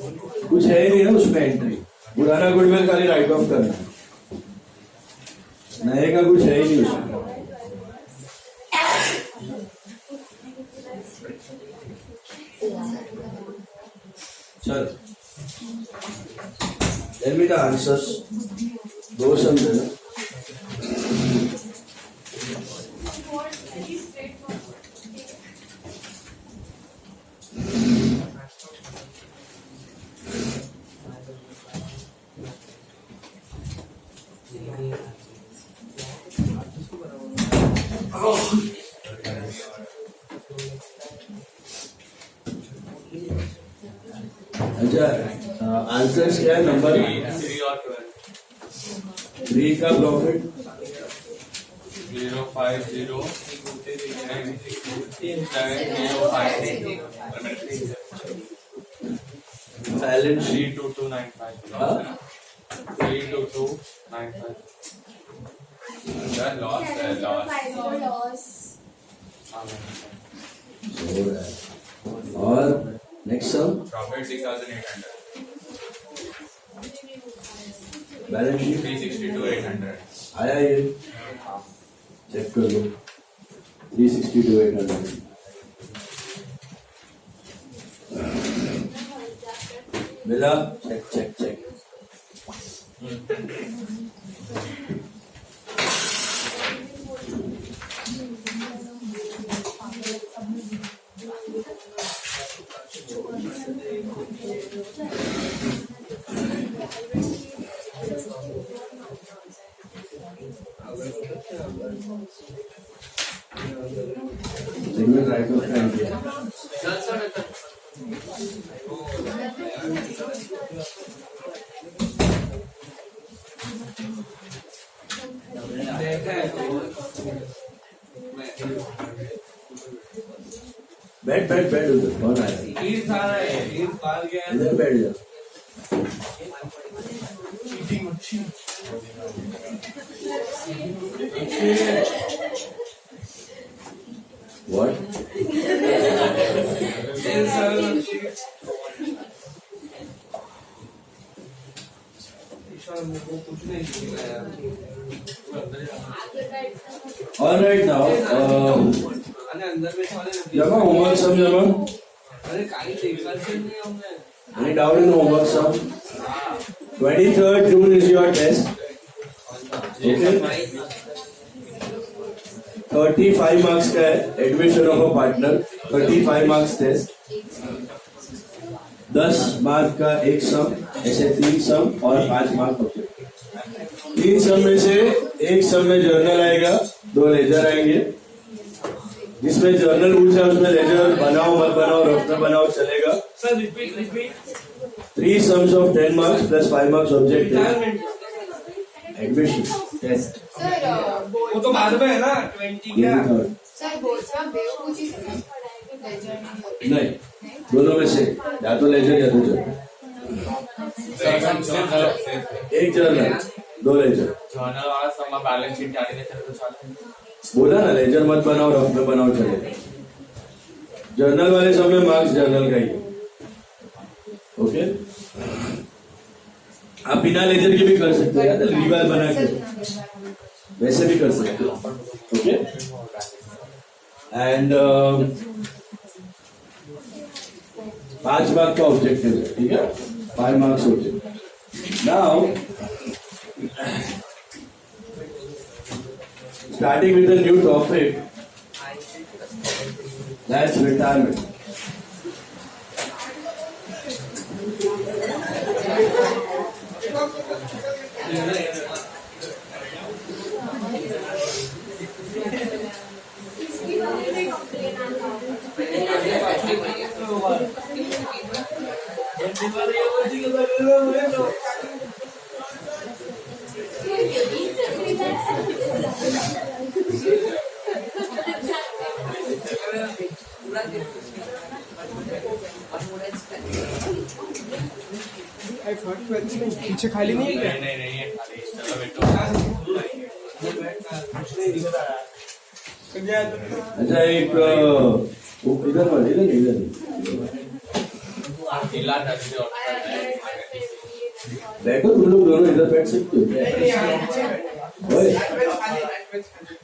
कुछ है ही नहीं ना उसमें एंट्री। पुराना गुडविल खाली राइट ऑफ करना है, नए का कुछ है ही नहीं उसमें। चल टेल मी द आंसर्स। दो समझे ना। अच्छा आंसर्स क्या है? नंबर 3 का प्रॉफिट 050 बैलेंस 32295 32295 loss और next sum profit 6800 balance sheet 362,800 आया ये चेक कर लो 362,800 मिला। Check check check. Segment write off entry बैठ बैठ बैठ उधर कौन आया? इधर बैठ जा। What? All right now. जमा होमवर्क सब जमा। Any doubt in the homework sum? 23rd June is your test. Okay. 35 marks का है admission of a partner. 35 marks test. 10 mark का एक सम, ऐसे 3 सम और 5 मार्क होते। 3 सम में से एक सम में जर्नल आएगा, 2 लेजर आएंगे। जिसमें जर्नल पूछा उसमें लेजर बनाओ मत बनाओ, रफ में बनाओ चलेगा। Sir repeat 3 sums of 10 marks plus 5 marks objective admission test. वो तो बाद में है ना 20 क्या सर बोर्ड का बेवकूफी नहीं, दोनों में से या तो लेजर या तो जर्नल। एक जर्नल 2 लेजर। जर्नल वाला सम बैलेंस शीट जारी नहीं चले तो चलेगा। बोला ना लेजर मत बनाओ, रफ में बनाओ चलेगा। जर्नल वाले सब में मार्क्स जर्नल का ही। ओके आप बिना लेजर के भी कर सकते हो, या तो रिवाइज बना के वैसे भी कर सकते हो। ओके एंड 5 मार्क का ऑब्जेक्टिव है, ठीक है। 5 marks objective. Now starting with a new topic, that's retirement. पीछे खाली नहीं है। नहीं है खाली। चलो बैठो। अच्छा एक इधर इला टच और बैठो तुम लोग दोनों इधर बैठ सकते हो क्या? नहीं यहाँ पीछे बैठो। ओए, राइट बेंच खाली, राइट बेंच खाली।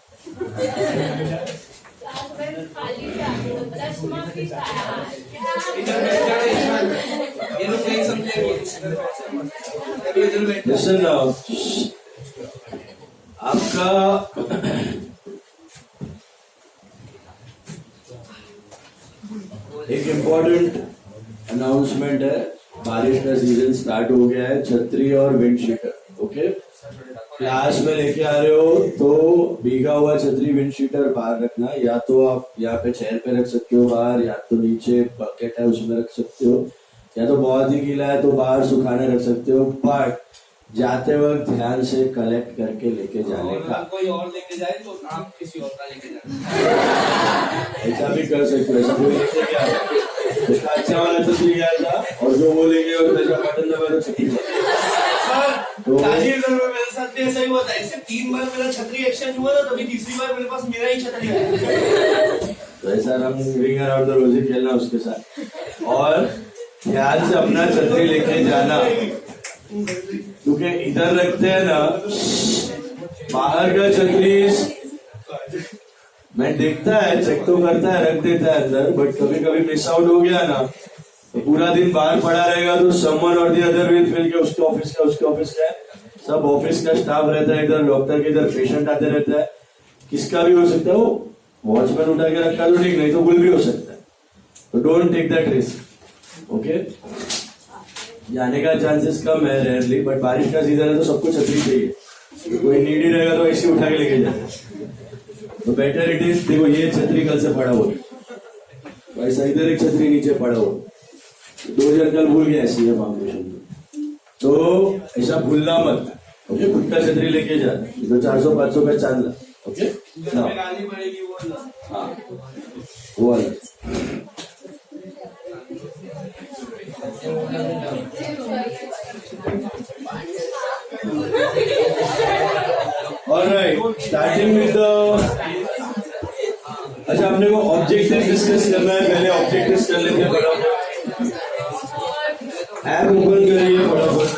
इधर बैठ जाना ईशान। ये लोग नहीं समझेंगे। इधर बैठ। listen now. आपका एक इम्पोर्टेंट अनाउंसमेंट है। बारिश का सीजन स्टार्ट हो गया है। छतरी और विंड शीटर, ओके? क्लास में लेके आ रहे हो तो भीगा हुआ छतरी विंड शीटर बाहर रखना। या तो आप यहाँ पे चेयर पे रख सकते हो बाहर, या तो नीचे बकेट है उसमें रख सकते हो, या तो बहुत ही गीला है तो बाहर सुखाने रख सकते हो। बट जाते वक्त ध्यान से कलेक्ट करके लेके जाने का। कोई और लेके जाए तो आप किसी और का लेके जाए। ऐसा भी कर सकते हो। ऐसा कोई लेके गया उसका अच्छा वाला छतरी गया था और जो वो लेके और तेजा बटन दबा तो छतरी तो ताजिर में मेरे साथ भी ऐसा ही हुआ था। इससे 3 बार मेरा छतरी एक्सचेंज हुआ था, तभी तीसरी बार मेरे पास मेरा ही छतरी है। तो ऐसा रिंग अराउंड द रोजी खेलना उसके साथ, और ध्यान से अपना छतरी लेके जाना। क्योंकि इधर रखते हैं ना बाहर का छतरी, मैं देखता है चेक तो करता है रख देता है अंदर, बट कभी कभी मिस आउट हो गया ना तो पूरा दिन बाहर पड़ा रहेगा तो समवन और दी अदर विल फील के उसके ऑफिस का है। सब ऑफिस का स्टाफ रहता है, इधर डॉक्टर के इधर पेशेंट आते रहता है, किसका भी हो सकता है। वो वॉचमैन उठा के रखा तो ठीक, नहीं तो गुल भी हो सकता है। तो don't take that risk, okay? जाने का चांसेस कम है रेयरली, बट बारिश का सीजन है तो सबको छतरी चाहिए। तो कोई नीडी रहेगा तो ऐसे उठा के लेके जाए तो बेटर इट इज। देखो ये छतरी कल से पड़ा हो, वैसा इधर एक छतरी नीचे पड़ा हो, 2 जन कल भूल गया ऐसी है फाउंडेशन में, तो ऐसा भूलना मत, ओके? खुद का छतरी लेके जा, तो 400-500 का चांद, ओके? गाली पड़ेगी वो ना। हाँ वो वाला। ऑलराइट, स्टार्टिंग विद अच्छा अपने को ऑब्जेक्टिव डिस्कस करना है। पहले ऑब्जेक्टिव कर लेते हैं फटाफट। ऐप ओपन करिए फटाफट।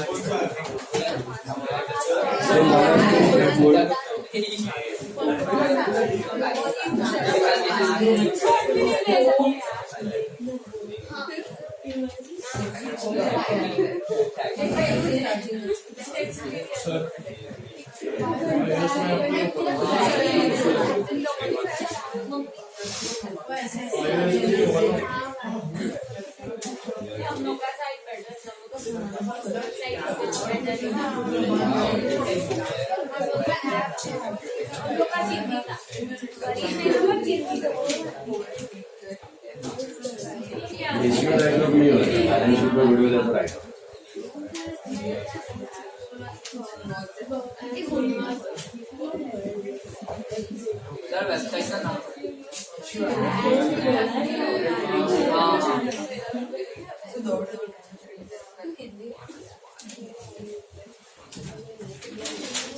इसमें डायग्राम नहीं होता, बैलेंस शीट में वीडियो लेकर आएगा। सर वेबसाइट का नाम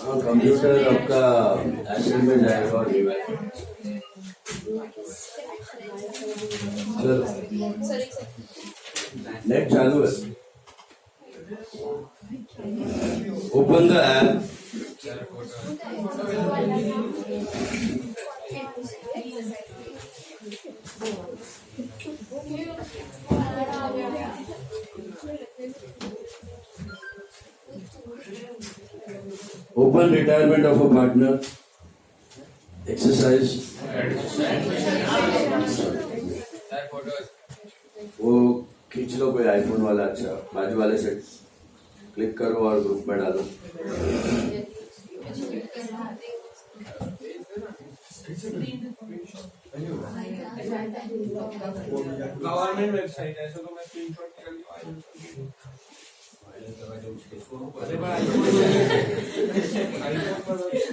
हाँ, कंप्यूटर आपका एसिड में जाएगा और चलो नेट चालू है। Open the app. Open retirement of a partner. Exercise. वो खींच लो कोई आईफोन वाला अच्छा, बाजू वाले से क्लिक करो और ग्रुप में डालो। गवर्नमेंट वेबसाइट है, तो मैं स्क्रीनशॉट कर लिया।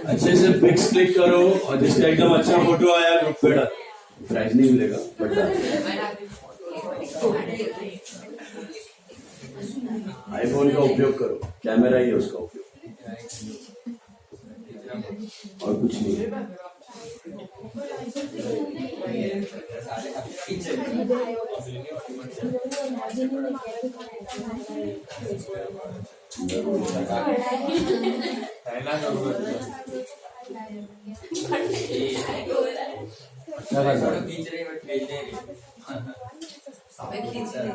अच्छे से पिक्स क्लिक करो और जिसका एकदम अच्छा फोटो आया ग्रुप पे डाल। प्राइज नहीं मिलेगा बट आईफोन का उपयोग करो, कैमरा ही है उसका उपयोग और कुछ नहीं है। पहला नंबर क्या कर रहा है? खींच रही बट भेज नहीं रही मैं खींच रही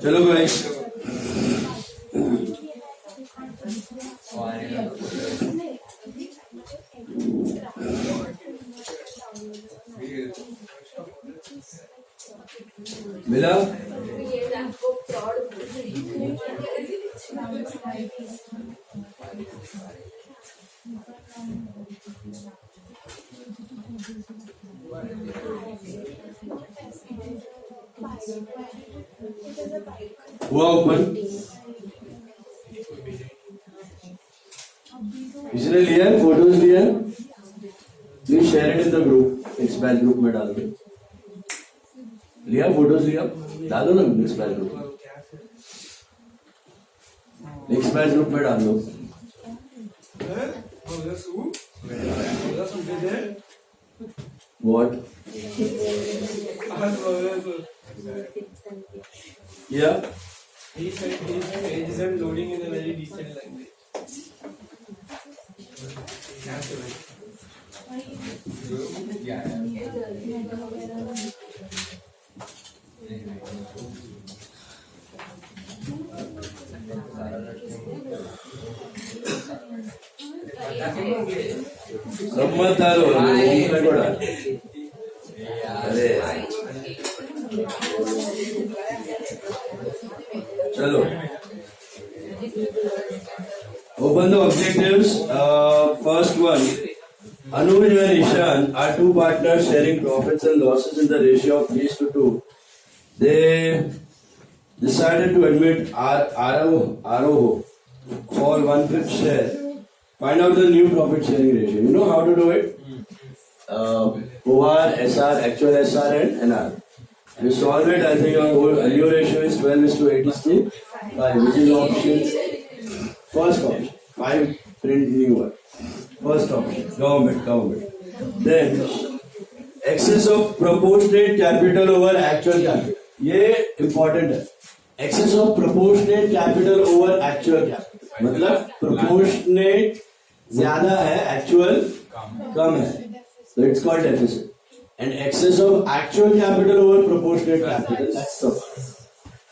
चलो भाई मिला हुआ ओपन किसने लिया है फोटोज लिया है please share it in the group x batch group में डाल दो लिया फोटोज लिया डालो ना x batch group x batch group में डाल दो व्हाट या He said pages and loading in a very decent language. सब मत डालो उसमें को डाल अरे चलो open the objectives. First one, Anuj and Ishan are two partners sharing profits and losses in the ratio of 3:2. They decided to admit Aroho for 1/5 share. Find out the new profit sharing ratio. You know how to do it? OR, SR, actual SR and NR. You solve it. I think your new ratio is 12:83, which is option. First option. 5 print newer. First option. Government. Then excess of proportionate capital over actual capital. ये important है. Excess of proportionate capital over actual capital. मतलब proportionate ज्यादा है, actual कम है. So it's called deficit. And excess of actual capital over proportionate capital, that's surplus.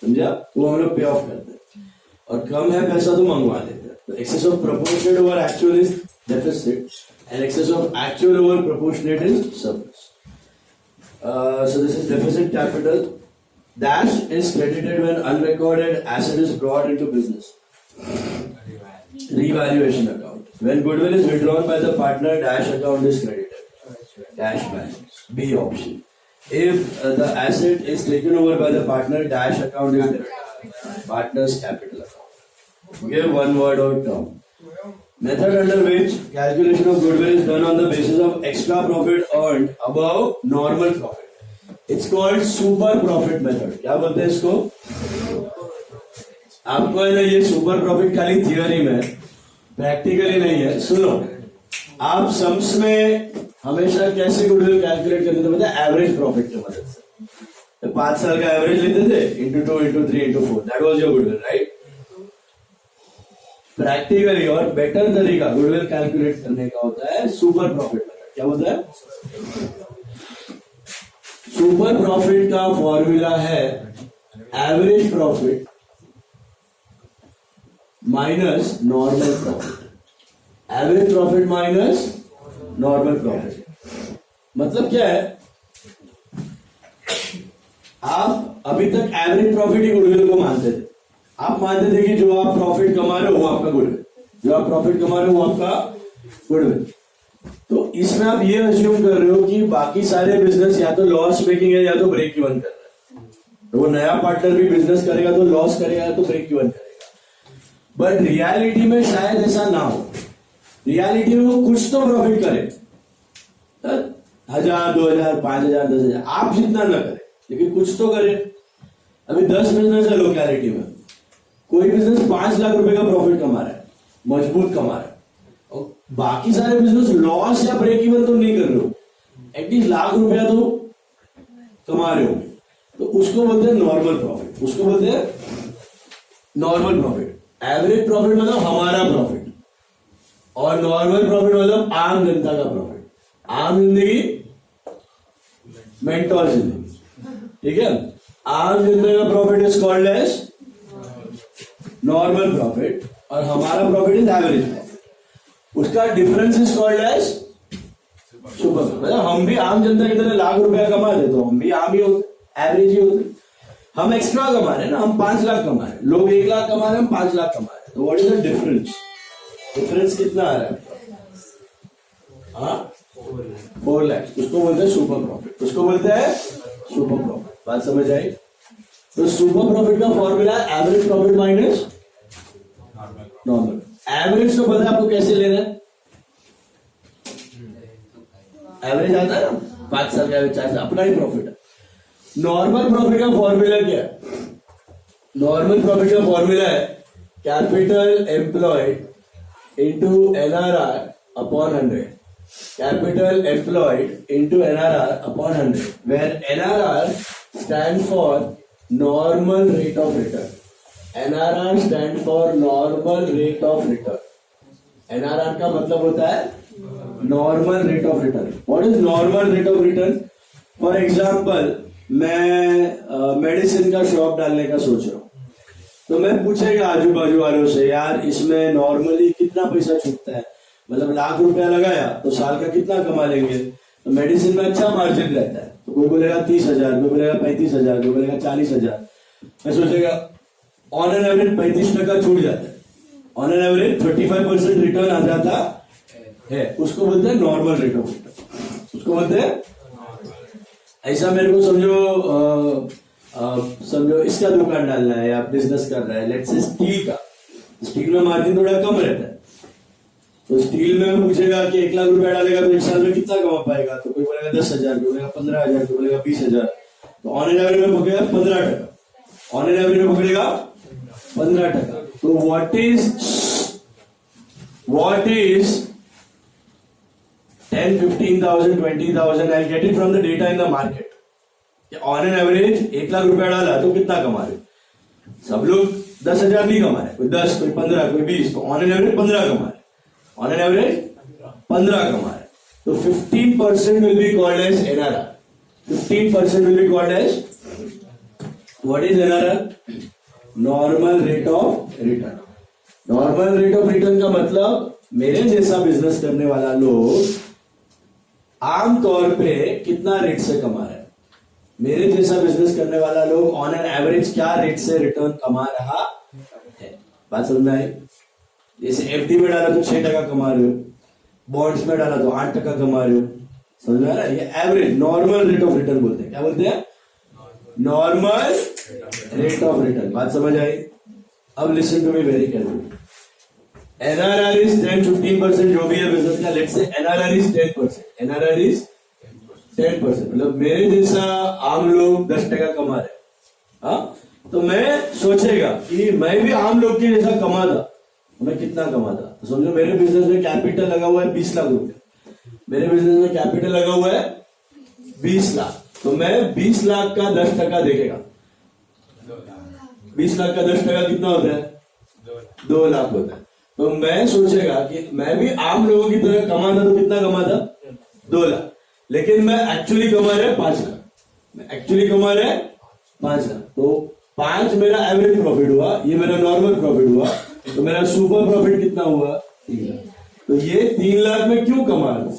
समझा? वो हम लोग पे ऑफ करते हैं. और कम है पैसा तो मंगवा लेते हैं. So excess of proportionate over actual is deficit, and excess of actual over proportionate is surplus. So this is deficit capital. Dash is credited when unrecorded asset is brought into business. Revaluation account. When goodwill is withdrawn by the partner, dash account is credited. Dash balance. B option. If the asset is taken over by the partner, dash account is debited. Partner's capital account. Give one word or term. Method under which calculation of goodwill is done on the basis of extra profit earned above normal profit. It's called super profit method. क्या बोलते हैं इसको? आपको है ना ये super profit खाली theory में, प्रैक्टिकली नहीं है. सुनो, आप सम्स में हमेशा कैसे गुडविल कैलकुलेट करते थे? पता है? एवरेज प्रॉफिट की मदद से. 5 साल का एवरेज लेते थे, into 2 into 3 into 4, that was your goodwill, right? Practically और बेटर तरीका गुडविल कैलकुलेट करने का होता है सुपर प्रॉफिट मेथड. क्या होता है? सुपर प्रॉफिट का फॉर्मूला है average profit minus normal profit. Average profit minus normal profit. मतलब क्या है? आप अभी तक एवरेज प्रॉफिट ही गुडविल को मानते थे. आप मानते थे कि जो आप प्रॉफिट कमा रहे हो वो आपका गुडविल, जो आप प्रॉफिट कमा रहे हो वो आपका गुडविल. तो इसमें आप ये अज्यूम कर रहे हो कि बाकी सारे बिजनेस या तो लॉस मेकिंग है या तो ब्रेक इवन कर रहा है. तो वो नया पार्टनर भी बिजनेस करेगा तो लॉस करेगा या तो ब्रेक इवन करेगा. बट रियलिटी में शायद ऐसा ना हो. रियलिटी में वो कुछ तो प्रॉफिट करे, 1000, 2000, 5000, 10,000, आप जितना ना करे लेकिन कुछ तो करे. अभी 10 बिजनेस है लोकेलिटी में, कोई बिजनेस 5 लाख रुपए का प्रॉफिट कमा रहा है, मजबूत कमा रहा है, बाकी सारे बिजनेस लॉस या ब्रेक इवन तो नहीं कर रहे हो, एटलीस्ट लाख रुपया तो कमा रहे हो, तो उसको बोलते हैं नॉर्मल प्रॉफिट। उसको बोलते हैं नॉर्मल प्रॉफिट। एवरेज प्रॉफिट मतलब हमारा प्रॉफिट, और नॉर्मल प्रॉफिट मतलब आम जनता का प्रॉफिट। आम जिंदगी, मेंटोर जिंदगी, ठीक है। आम जनता का profit is called as normal profit, और हमारा प्रॉफिट इज एवरेज प्रॉफिट। उसका difference is called as super. मतलब हम भी आम जनता की तरह लाख रुपया कमाते तो हम भी आम ही होते, एवरेज ही होते। हम एक्स्ट्रा कमा रहे हैं ना, हम 5 लाख कमा रहे हैं, लोग 1 लाख कमा रहे हैं, हम 5 लाख कमा रहे हैं, तो what is the difference? Difference कितना आ रहा है? हाँ, 4 लाख। उसको बोलते हैं सुपर प्रॉफिट। उसको बोलते हैं सुपर प्रॉफिट। बात समझ आई? तो सुपर प्रॉफिट का formula average profit minus normal. Average तो पता है आपको कैसे लेना है? एवरेज आता है ना, 5 साल का एवरेज, 4 साल, अपना ही प्रॉफिट है। नॉर्मल प्रॉफिट का फॉर्मूला क्या है? नॉर्मल प्रॉफिट का फॉर्मूला है capital employed into NRR upon 100। Capital employed into NRR upon 100, where NRR stand for normal rate of return. NRR stand for normal rate of return. NRR का मतलब होता है normal rate of return. What is normal rate of return? For example, मैं medicine का shop डालने का सोच रहा हूँ, तो मैं पूछेगा आजू बाजू वालों से, यार इसमें नॉर्मली कितना पैसा छूटता है, मतलब लाख रुपया लगाया तो साल का कितना कमा लेंगे? तो मेडिसिन में अच्छा मार्जिन रहता है, तो कोई बोलेगा 30,000, कोई बोलेगा 35,000, कोई बोलेगा 40,000। मैं सोचेगा ऑन एन एवरेज 35% छूट जाता है, ऑन एन एवरेज 35% रिटर्न आ जाता है। उसको बोलते हैं नॉर्मल रेट ऑफ रिटर्न। उसको बोलते हैं, ऐसा मेरे को समझो इसका दुकान डालना है या बिजनेस कर रहा है, लेट्स से स्टील का। स्टील में मार्जिन थोड़ा कम रहता है, तो स्टील में पूछेगा कि 1 लाख रुपया डालेगा तो 1 साल में कितना कमा पाएगा? तो कोई बोलेगा 10,000, कोई बोलेगा 15,000, कोई बोलेगा 20,000। तो ऑन एन एवरेज में पकड़ेगा 15%। ऑन एन एवरेज में पकड़ेगा 15%। तो what is 10, 15,000, 20,000? I get it from the data in the market. On an average 1 lakh रुपया डाला तो कितना कमा रहे? सब लोग 10,000 नहीं कमा रहे, कोई 10, कोई 15, कोई 20, तो ऑन एन एवरेज 15 कमा रहे। ऑन एन एवरेज 15 कमा रहे, तो 15% will be called as NRR. 15% will be called as, what is NRR? Normal rate of return. Normal rate of return का मतलब मेरे जैसा बिजनेस करने वाला लोग आमतौर पे कितना रेट से कमा रहा है। मेरे जैसा बिजनेस करने वाला लोग ऑन एन एवरेज क्या रेट से रिटर्न कमा रहा है। बात समझ में आई? जैसे एफडी में डाला तो 6% कमा रहे हो, बॉन्ड्स में डाला तो 8% कमा रहे हो। समझ में आ रहा है? ये average normal rate of return बोलते हैं। क्या बोलते हैं? Normal rate of return. बात समझ आई? अब listen to me very carefully. NRR is 10-15%, जो भी है बिजनेस का, let's say NRR is 10%। NRR is 10%, मतलब मेरे जैसा आम लोग 10% कमा रहे हैं। हाँ, तो मैं सोचेगा कि मैं भी आम लोग के जैसा कमाता तो मैं कितना कमाता। तो समझो मेरे बिजनेस में कैपिटल लगा हुआ है 20 लाख रुपया। मेरे बिजनेस में कैपिटल लगा हुआ है 20 लाख, तो मैं 20 लाख का 10% देखेगा। 20 लाख का 10% कितना होता है? 2 लाख होता है। तो मैं सोचेगा कि मैं भी आम लोगों की तरह कमाता तो कितना कमाता? 2 लाख। लेकिन मैं एक्चुअली कमा रहा है 5 लाख। मैं एक्चुअली कमा रहा है 5 लाख। तो 5 मेरा एवरेज प्रॉफिट हुआ, ये मेरा नॉर्मल प्रॉफिट हुआ, तो मेरा सुपर प्रॉफिट कितना हुआ? 3 लाख। तो ये 3 लाख में क्यों कमा रहा हूं?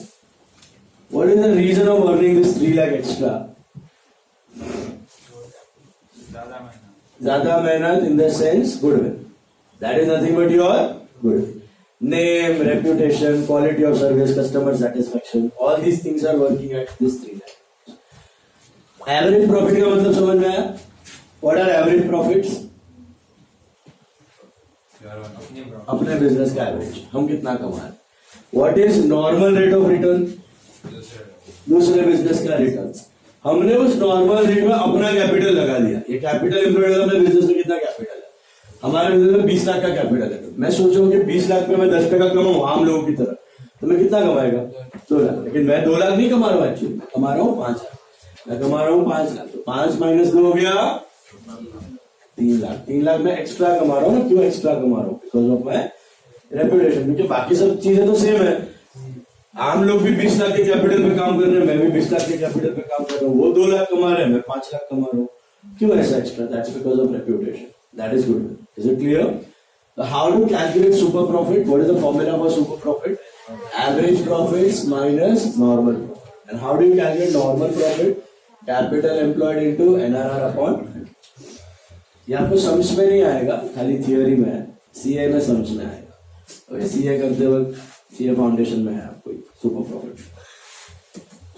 What is the reason of earning this 3 lakh extra? ज्यादा मेहनत in the sense goodwill. That is nothing but your goodwill. Name, reputation, quality of service, customer satisfaction, all these things are working at this 3 lakh. Average profit का मतलब समझ में आया? What are average profits? अपने business का average, हम कितना कमा रहे. What is normal rate of return? दूसरे बिजनेस का रिटर्न. हमने उस नॉर्मल रेट में अपना कैपिटल लगा दिया. ये कैपिटल एम्प्लॉयड अपने बिजनेस में कितना कैपिटल है? हमारे बिजनेस में 20 लाख का कैपिटल है. मैं सोच रहा हूँ कि 20 लाख में मैं 10% कमाऊं आम लोगों की तरह, तो मैं कितना कमाएगा 2 लाख। लेकिन मैं 2 लाख नहीं कमा रहा हूँ एक्चुअली, मैं कमा रहा हूँ 5 लाख। मैं कमा रहा हूँ 5 लाख, तो 5 माइनस 2 हो गया 3 लाख। 3 लाख मैं एक्स्ट्रा कमा रहा हूँ ना। क्यों एक्स्ट्रा कमा रहा हूँ? Because of my reputation. क्योंकि बाकी सब चीजें तो सेम है। आम लोग भी 20 लाख के कैपिटल पे काम कर रहे हैं, मैं भी 20 लाख के कैपिटल पे काम कर रहा हूँ। वो 2 लाख कमा रहे हैं, मैं 5 लाख कमा रहा हूँ। क्यों ऐसा extra? That's because of reputation. That is good. Is it clear? How to calculate super profit? What is the formula for super profit? Average profits minus normal profit. And how do you calculate normal profit? Capital employed into NRR upon. ये आपको समझ में नहीं आएगा, खाली theory में है, CA में समझ में आएगा। सीए करते वक्त सीए फाउंडेशन में है आपको सुपर प्रॉफिट।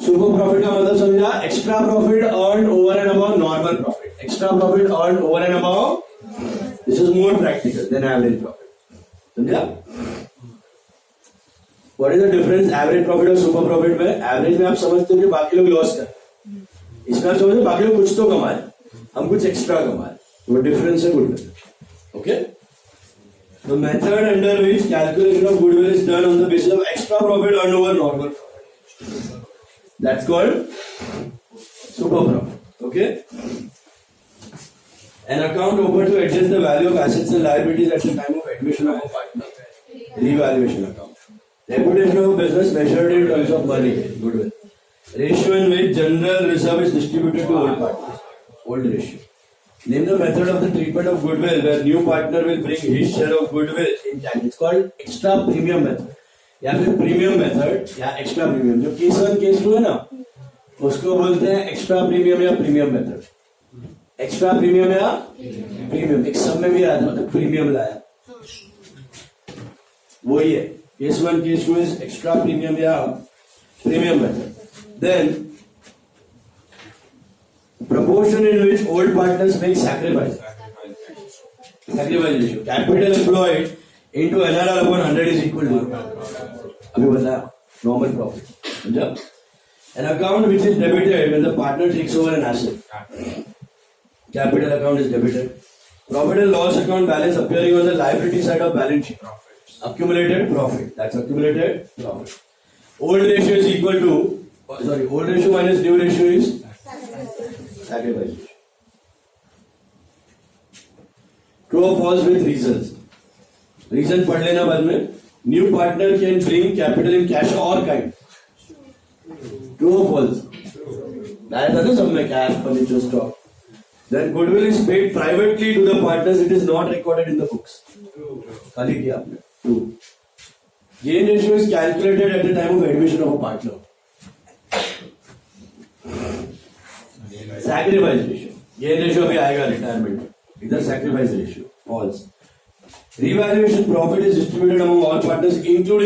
सुपर प्रॉफिट का मतलब समझा? Extra profit earn over and about normal profit. Extra profit earn over and about, this is more practical than average profit. समझा? What is the difference average profit और super profit में? Average में आप समझते हो कि बाकी लोग लॉस कर, इसमें आप समझते बाकी लोग कुछ तो कमाए, हम कुछ एक्स्ट्रा कमाए। वो डिफरेंस है goodwill. Okay, the method under which calculation of goodwill is done on the basis of extra profit earned over normal profit, that's called super profit. Okay, an account opened to adjust the value of assets and liabilities at the time of admission of a partner, revaluation account. Reputation of a business measured in terms of money, goodwill. Ratio in which general reserve is distributed to old partners, old ratio. Name the method of the treatment of goodwill where new partner will bring his share of goodwill in cash. It's called extra premium method या फिर premium method या extra premium. जो case 1 case 2 है ना, उसको बोलते हैं extra premium या प्रीमियम मेथड। एक्स्ट्रा प्रीमियम या प्रीमियम एक सब में भी आया था, मतलब प्रीमियम लाया, वही है। Case 1 case 2 is extra premium या premium method. Then proportion in which old partners make sacrifice ratio. Capital employed into NRR upon 100 is equal to, अभी बताया, normal profit. समझा? An account which is debited when the partner takes over an asset. Capital account is debited. Profit and loss account balance appearing on the liability side of balance sheet. Accumulated profit. That's accumulated profit. Old ratio is equal to, old ratio minus new ratio is sacrifice. True or false with reasons. Reason पढ़ लेना बाद में. New partner can bring capital in cash or kind. True or false? लाया था ना सब में cash, furniture, stock. Then goodwill is paid privately to the partners. It is not recorded in the books. खाली किया आपने. True. Gain ratio is calculated at the time of admission of a partner. Sacrifice ratio. Gain ratio अभी आएगा retirement में, इधर sacrifice ratio false. Revaluation profit is distributed among all partners including